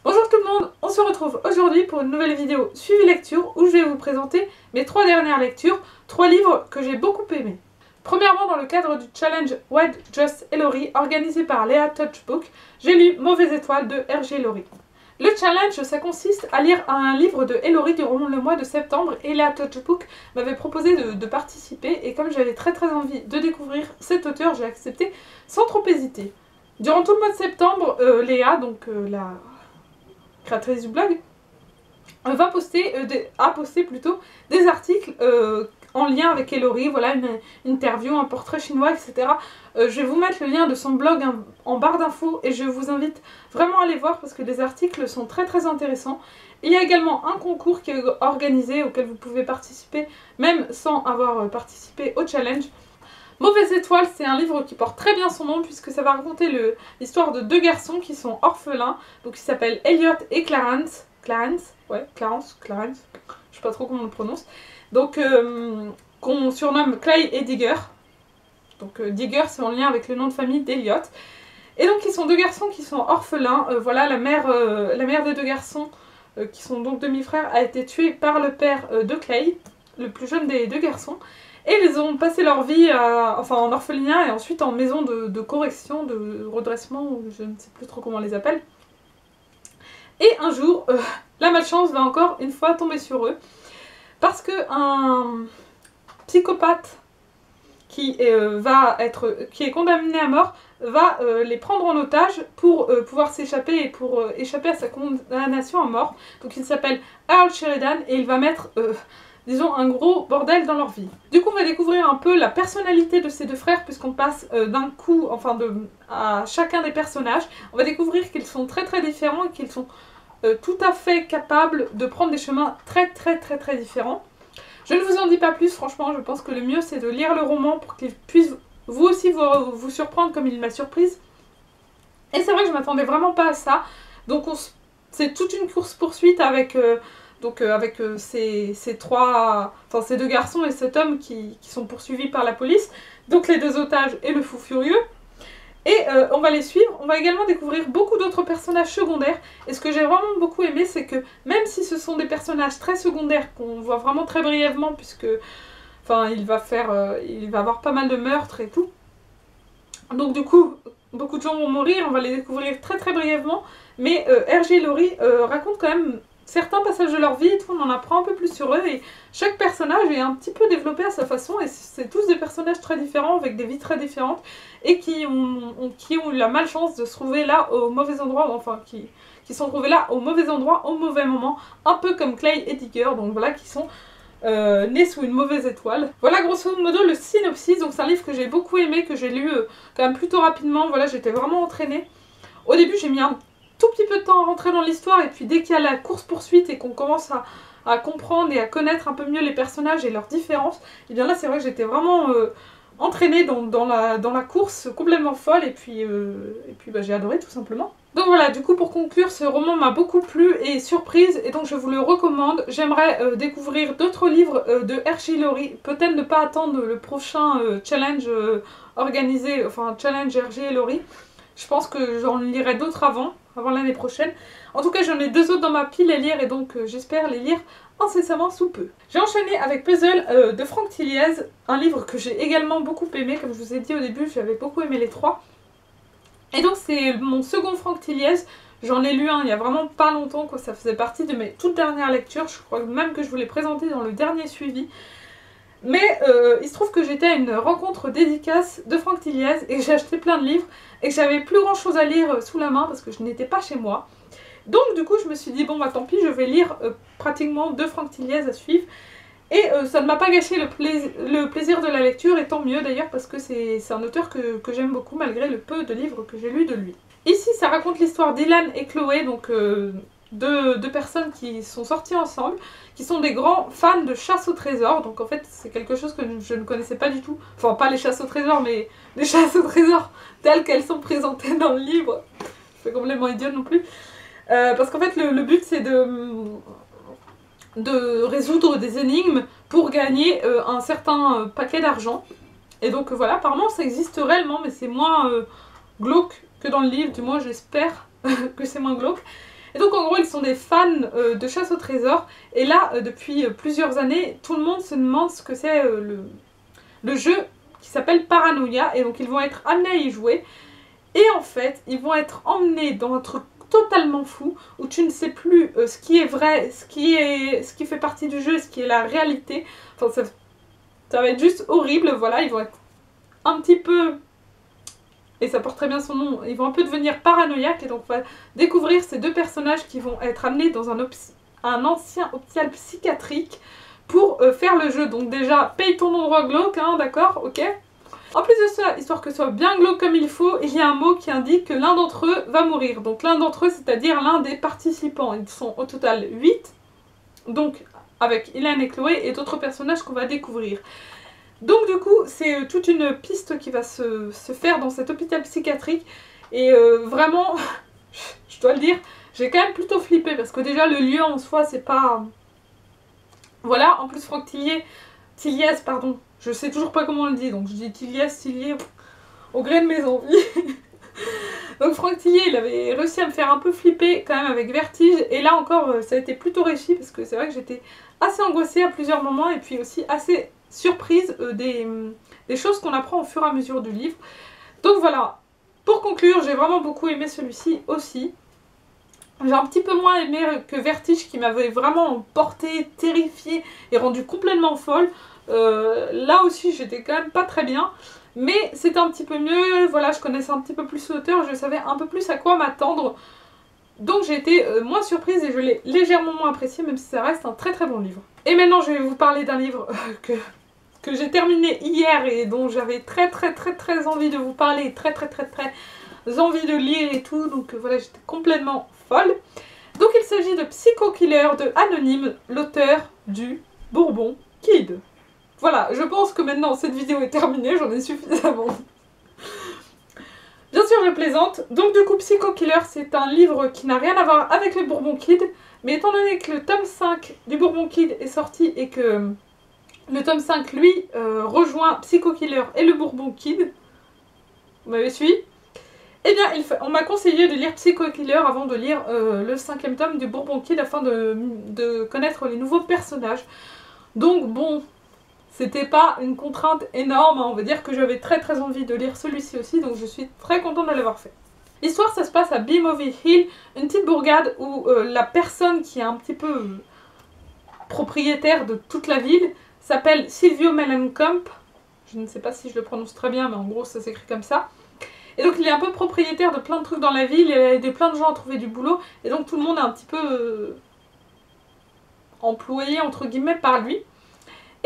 Bonjour tout le monde, on se retrouve aujourd'hui pour une nouvelle vidéo suivi lecture où je vais vous présenter mes 3 dernières lectures, 3 livres que j'ai beaucoup aimés. Premièrement, dans le cadre du challenge What Just Ellory organisé par Léa Touchbook, j'ai lu Mauvaise étoile de R.G. Ellory. Le challenge, ça consiste à lire un livre de Ellory durant le mois de septembre et Léa Touchbook m'avait proposé de participer et comme j'avais très envie de découvrir cet auteur, j'ai accepté sans trop hésiter. Durant tout le mois de septembre, Léa, donc la créatrice du blog, a posté des articles en lien avec Ellory, voilà, une interview, un portrait chinois, etc. Je vais vous mettre le lien de son blog en barre d'infos et je vous invite vraiment à aller voir parce que les articles sont très intéressants. Il y a également un concours qui est organisé auquel vous pouvez participer même sans avoir participé au challenge. Mauvaise étoile, c'est un livre qui porte très bien son nom puisque ça va raconter l'histoire de 2 garçons qui sont orphelins, donc ils s'appellent Elliot et Clarence, je sais pas trop comment on le prononce, donc qu'on surnomme Clay et Digger. Donc Digger c'est en lien avec le nom de famille d'Elliot. Et donc ils sont 2 garçons qui sont orphelins, voilà la mère des 2 garçons qui sont donc demi-frères a été tuée par le père de Clay, le plus jeune des 2 garçons. Et ils ont passé leur vie en orphelinat et ensuite en maison de correction, de redressement, ou je ne sais plus trop comment on les appelle. Et un jour, la malchance va encore une fois tomber sur eux. Parce qu'un psychopathe qui est condamné à mort va les prendre en otage pour pouvoir s'échapper et pour échapper à sa condamnation à mort. Donc il s'appelle Earl Sheridan et il va mettre... disons un gros bordel dans leur vie. Du coup on va découvrir un peu la personnalité de ces 2 frères puisqu'on passe d'un coup, à chacun des personnages. On va découvrir qu'ils sont très différents et qu'ils sont tout à fait capables de prendre des chemins très différents. Je ne vous en dis pas plus, franchement je pense que le mieux c'est de lire le roman pour qu'il puisse vous aussi vous surprendre comme il m'a surprise. Et c'est vrai que je m'attendais vraiment pas à ça. Donc c'est toute une course-poursuite avec... ces 2 garçons et cet homme qui sont poursuivis par la police, donc les 2 otages et le fou furieux. Et on va les suivre, on va également découvrir beaucoup d'autres personnages secondaires. Et ce que j'ai vraiment beaucoup aimé, c'est que même si ce sont des personnages très secondaires, qu'on voit vraiment très brièvement, puisque il va avoir pas mal de meurtres et tout. Donc du coup, beaucoup de gens vont mourir, on va les découvrir très brièvement. Mais R.G. Ellory raconte quand même certains passages de leur vie, et tout, on en apprend un peu plus sur eux et chaque personnage est un petit peu développé à sa façon et c'est tous des personnages très différents avec des vies très différentes et qui ont eu la malchance de se trouver là au mauvais endroit, qui sont trouvés là au mauvais endroit au mauvais moment, un peu comme Clay et Digger, donc voilà, qui sont nés sous une mauvaise étoile. Voilà grosso modo le synopsis, donc c'est un livre que j'ai beaucoup aimé, que j'ai lu quand même plutôt rapidement, voilà, j'étais vraiment entraînée. Au début j'ai mis un tout petit peu de temps à rentrer dans l'histoire et puis dès qu'il y a la course-poursuite et qu'on commence à comprendre et à connaître un peu mieux les personnages et leurs différences, et bien là c'est vrai que j'étais vraiment entraînée dans la course complètement folle et puis j'ai adoré tout simplement. Donc voilà, du coup pour conclure, ce roman m'a beaucoup plu et surprise et donc je vous le recommande. J'aimerais découvrir d'autres livres de R.G. Ellory, peut-être ne pas attendre le prochain challenge organisé, challenge R.G. Ellory. Je pense que j'en lirai d'autres avant l'année prochaine. En tout cas, j'en ai 2 autres dans ma pile à lire et donc j'espère les lire incessamment sous peu. J'ai enchaîné avec Puzzle de Franck Tilliez, un livre que j'ai également beaucoup aimé, comme je vous ai dit au début, j'avais beaucoup aimé les 3. Et donc c'est mon second Franck Tilliez, j'en ai lu un il y a vraiment pas longtemps, quoi. Ça faisait partie de mes toutes dernières lectures, je crois même que je vous l'ai présenté dans le dernier suivi. Mais il se trouve que j'étais à une rencontre dédicace de Franck Tilliez et que j'ai acheté plein de livres et que j'avais plus grand chose à lire sous la main parce que je n'étais pas chez moi. Donc du coup je me suis dit bon bah tant pis, je vais lire pratiquement 2 Franck Tilliez à suivre. Et ça ne m'a pas gâché le plaisir de la lecture et tant mieux d'ailleurs parce que c'est un auteur que j'aime beaucoup malgré le peu de livres que j'ai lus de lui. Ici ça raconte l'histoire d'Ilan et Chloé, donc... deux personnes qui sont sorties ensemble, qui sont des grands fans de chasse au trésor, donc en fait c'est quelque chose que je ne connaissais pas du tout, enfin pas les chasses au trésor mais les chasses au trésor telles qu'elles sont présentées dans le livre, je suis complètement idiote non plus, parce qu'en fait le but c'est de résoudre des énigmes pour gagner un certain paquet d'argent, et donc voilà, apparemment ça existe réellement mais c'est moins glauque que dans le livre, du moins j'espère que c'est moins glauque. Et donc en gros ils sont des fans de chasse au trésor. Et là depuis plusieurs années tout le monde se demande ce que c'est le jeu qui s'appelle Paranoia. Et donc ils vont être amenés à y jouer. Et en fait ils vont être emmenés dans un truc totalement fou où tu ne sais plus ce qui est vrai, ce qui fait partie du jeu, ce qui est la réalité. Enfin ça va être juste horrible. Voilà, ils vont être un petit peu, et ça porte très bien son nom, ils vont un peu devenir paranoïaques. Et donc on va découvrir ces deux personnages qui vont être amenés dans un ancien hôpital psychiatrique pour faire le jeu. Donc déjà, paye ton endroit glauque, hein, d'accord, ok. En plus de ça, histoire que ce soit bien glauque comme il faut, il y a un mot qui indique que l'un d'entre eux va mourir. Donc l'un d'entre eux, c'est-à-dire l'un des participants. Ils sont au total 8, donc avec Ilan et Chloé et d'autres personnages qu'on va découvrir. Donc du coup, c'est toute une piste qui va se faire dans cet hôpital psychiatrique. Et vraiment, je dois le dire, j'ai quand même plutôt flippé parce que déjà le lieu en soi, c'est pas... Voilà, en plus Franck Tilliez, pardon, je sais toujours pas comment on le dit, donc je dis Tilliez, au gré de mes envies. Donc Franck Tilliez, il avait réussi à me faire un peu flipper quand même avec Vertige. Et là encore, ça a été plutôt réussi parce que c'est vrai que j'étais assez angoissée à plusieurs moments. Et puis aussi assez surprise des choses qu'on apprend au fur et à mesure du livre. Donc voilà, pour conclure, j'ai vraiment beaucoup aimé celui-ci aussi. J'ai un petit peu moins aimé que Vertige qui m'avait vraiment portée, terrifiée et rendue complètement folle. Là aussi j'étais quand même pas très bien. Mais c'était un petit peu mieux, voilà, je connaissais un petit peu plus l'auteur, je savais un peu plus à quoi m'attendre. Donc j'ai été moins surprise et je l'ai légèrement moins apprécié, même si ça reste un très très bon livre. Et maintenant je vais vous parler d'un livre que j'ai terminé hier et dont j'avais très envie de vous parler, très envie de lire et tout, donc voilà, j'étais complètement folle. Donc il s'agit de Psycho Killer de Anonyme, l'auteur du Bourbon Kid. Voilà, je pense que maintenant cette vidéo est terminée, j'en ai suffisamment. Bien sûr, je plaisante. Donc du coup, Psycho Killer, c'est un livre qui n'a rien à voir avec le Bourbon Kid. Mais étant donné que le tome 5 du Bourbon Kid est sorti et que le tome 5, lui, rejoint Psycho Killer et le Bourbon Kid, vous m'avez suivi? Eh bien, on m'a conseillé de lire Psycho Killer avant de lire le 5e tome du Bourbon Kid afin de connaître les nouveaux personnages. Donc bon... C'était pas une contrainte énorme, hein. On va dire que j'avais très envie de lire celui-ci aussi, donc je suis très contente de l'avoir fait. L'histoire, ça se passe à Beamovie Hill, une petite bourgade où la personne qui est un petit peu propriétaire de toute la ville s'appelle Silvio Mellencamp. Je ne sais pas si je le prononce très bien, mais en gros ça s'écrit comme ça. Et donc il est un peu propriétaire de plein de trucs dans la ville, il a aidé plein de gens à trouver du boulot, et donc tout le monde est un petit peu employé entre guillemets par lui.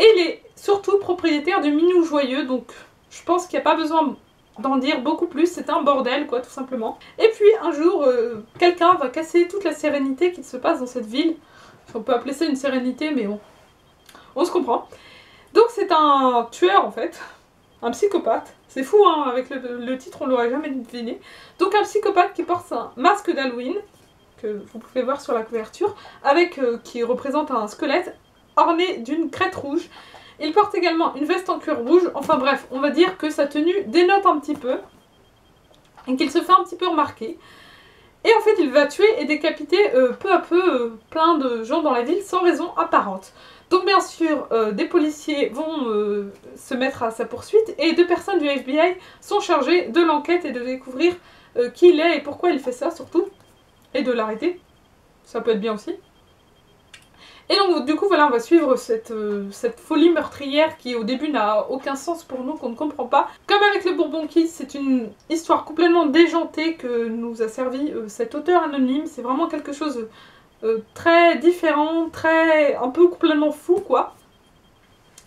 Et il est surtout propriétaire de Minou Joyeux, donc je pense qu'il n'y a pas besoin d'en dire beaucoup plus, c'est un bordel quoi, tout simplement. Et puis un jour, quelqu'un va casser toute la sérénité qui se passe dans cette ville. On peut appeler ça une sérénité, mais bon, on se comprend. Donc c'est un tueur en fait, un psychopathe. C'est fou hein, avec le titre on l'aurait jamais deviné. Donc un psychopathe qui porte un masque d'Halloween, que vous pouvez voir sur la couverture, avec qui représente un squelette orné d'une crête rouge. Il porte également une veste en cuir rouge. Enfin bref, on va dire que sa tenue dénote un petit peu et qu'il se fait un petit peu remarquer. Et en fait, il va tuer et décapiter peu à peu plein de gens dans la ville sans raison apparente. Donc bien sûr, des policiers vont se mettre à sa poursuite et 2 personnes du FBI sont chargées de l'enquête et de découvrir qui il est et pourquoi il fait ça surtout. Et de l'arrêter. Ça peut être bien aussi. Et donc du coup voilà, on va suivre cette folie meurtrière qui au début n'a aucun sens pour nous, qu'on ne comprend pas. Comme avec le Bourbon Kid, c'est une histoire complètement déjantée que nous a servi cet auteur anonyme. C'est vraiment quelque chose très différent, un peu complètement fou quoi.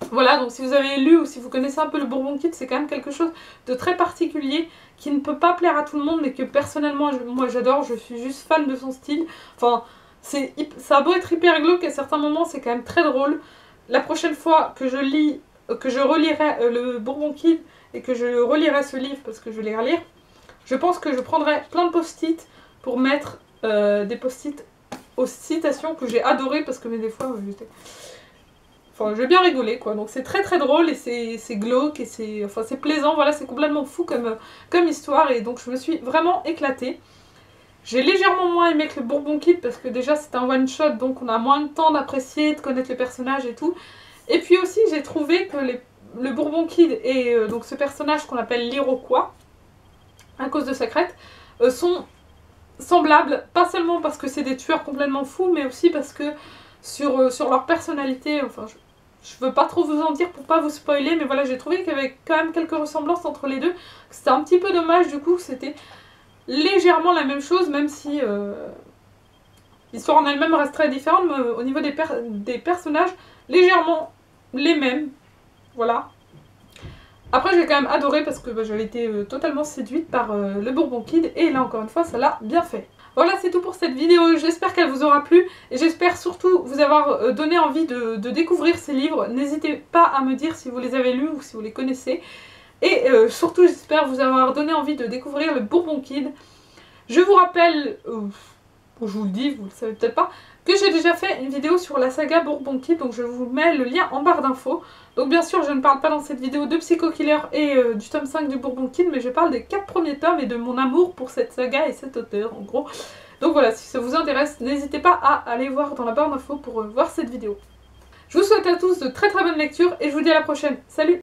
Voilà, donc si vous avez lu ou si vous connaissez un peu le Bourbon Kid, c'est quand même quelque chose de très particulier qui ne peut pas plaire à tout le monde, mais que personnellement moi j'adore, je suis juste fan de son style. Enfin... ça a beau être hyper glauque, à certains moments c'est quand même très drôle. La prochaine fois que je relirai le Bourbon Kid et que je relirai ce livre, parce que je vais les relire, je pense que je prendrai plein de post-it pour mettre des post-it aux citations que j'ai adorées, parce que mais des fois j'étais... Enfin, j'ai bien rigolé quoi, donc c'est très drôle et c'est glauque et c'est plaisant, voilà, c'est complètement fou comme histoire et donc je me suis vraiment éclatée. J'ai légèrement moins aimé que le Bourbon Kid parce que déjà c'est un one shot, donc on a moins de temps d'apprécier, de connaître le personnage et tout. Et puis aussi j'ai trouvé que le Bourbon Kid et donc ce personnage qu'on appelle l'Iroquois, à cause de sa crête, sont semblables, pas seulement parce que c'est des tueurs complètement fous, mais aussi parce que sur leur personnalité, enfin je veux pas trop vous en dire pour pas vous spoiler, mais voilà, j'ai trouvé qu'il y avait quand même quelques ressemblances entre les deux. C'était un petit peu dommage du coup que c'était légèrement la même chose, même si l'histoire en elle-même reste très différente, mais au niveau des personnages, légèrement les mêmes, voilà. Après j'ai quand même adoré parce que j'avais été totalement séduite par le Bourbon Kid, et là encore une fois ça l'a bien fait. Voilà, c'est tout pour cette vidéo, j'espère qu'elle vous aura plu, et j'espère surtout vous avoir donné envie de découvrir ces livres. N'hésitez pas à me dire si vous les avez lus ou si vous les connaissez, et surtout j'espère vous avoir donné envie de découvrir le Bourbon Kid. Je vous rappelle, je vous le dis, vous le savez peut-être pas, que j'ai déjà fait une vidéo sur la saga Bourbon Kid, donc je vous mets le lien en barre d'infos. Donc bien sûr je ne parle pas dans cette vidéo de Psycho Killer et du tome 5 du Bourbon Kid, mais je parle des 4 premiers tomes et de mon amour pour cette saga et cet auteur en gros. Donc voilà, si ça vous intéresse, n'hésitez pas à aller voir dans la barre d'infos pour voir cette vidéo. Je vous souhaite à tous de très bonnes lectures et je vous dis à la prochaine. Salut!